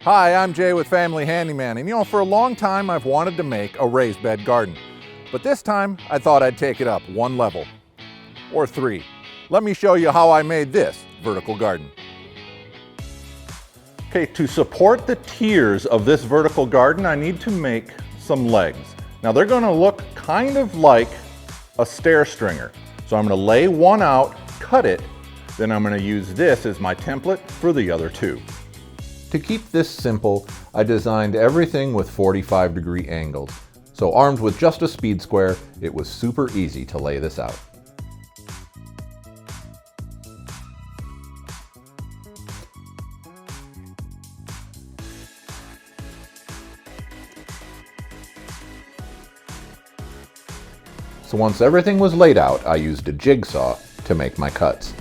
Hi, I'm Jay with Family Handyman, and for a long time I've wanted to make a raised bed garden. But this time I thought I'd take it up one level. Or three. Let me show you how I made this vertical garden. Okay, to support the tiers of this vertical garden, I need to make some legs. Now they're going to look kind of like a stair stringer. So I'm going to lay one out, cut it, then I'm going to use this as my template for the other two. To keep this simple, I designed everything with 45-degree angles. So armed with just a speed square, it was super easy to lay this out. So once everything was laid out, I used a jigsaw to make my cuts.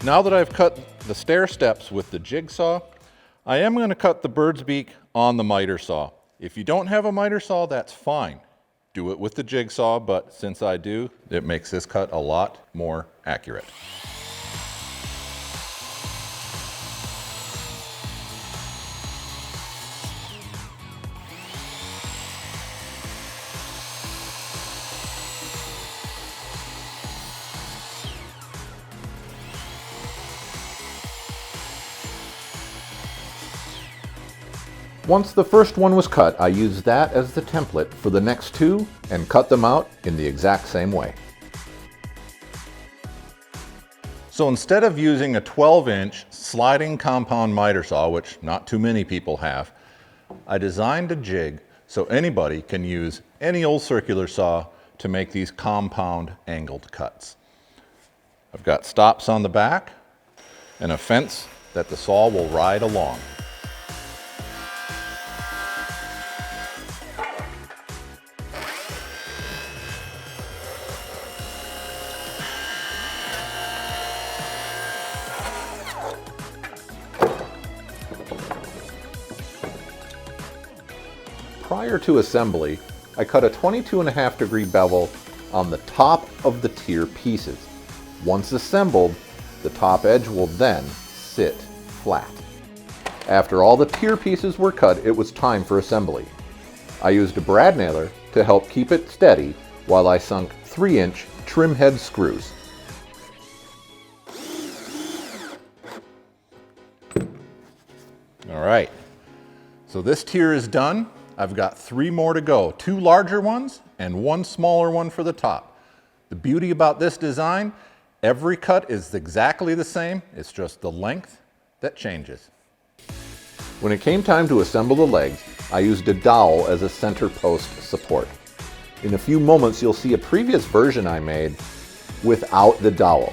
Now that I've cut the stair steps with the jigsaw, I am going to cut the bird's beak on the miter saw. If you don't have a miter saw, that's fine. Do it with the jigsaw, but since I do, it makes this cut a lot more accurate. Once the first one was cut, I used that as the template for the next two and cut them out in the exact same way. So instead of using a 12-inch sliding compound miter saw, which not too many people have, I designed a jig so anybody can use any old circular saw to make these compound angled cuts. I've got stops on the back and a fence that the saw will ride along. Prior to assembly, I cut a 22.5-degree bevel on the top of the tier pieces. Once assembled, the top edge will then sit flat. After all the tier pieces were cut, it was time for assembly. I used a brad nailer to help keep it steady while I sunk 3-inch trim head screws. All right, so this tier is done. I've got 3 more to go, 2 larger ones and 1 smaller one for the top. The beauty about this design, every cut is exactly the same, it's just the length that changes. When it came time to assemble the legs, I used a dowel as a center post support. In a few moments you'll see a previous version I made without the dowel.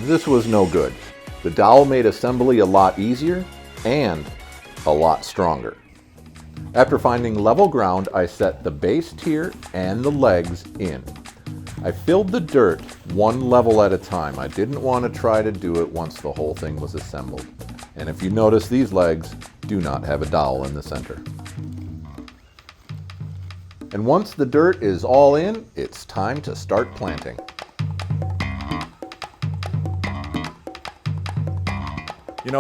This was no good. The dowel made assembly a lot easier and a lot stronger. After finding level ground, I set the base tier and the legs in. I filled the dirt one level at a time. I didn't want to try to do it once the whole thing was assembled. And if you notice, these legs do not have a dowel in the center. And once the dirt is all in, it's time to start planting.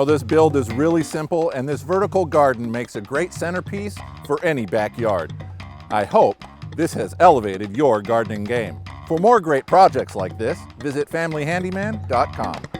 This build is really simple, and this vertical garden makes a great centerpiece for any backyard. I hope this has elevated your gardening game. For more great projects like this, visit familyhandyman.com.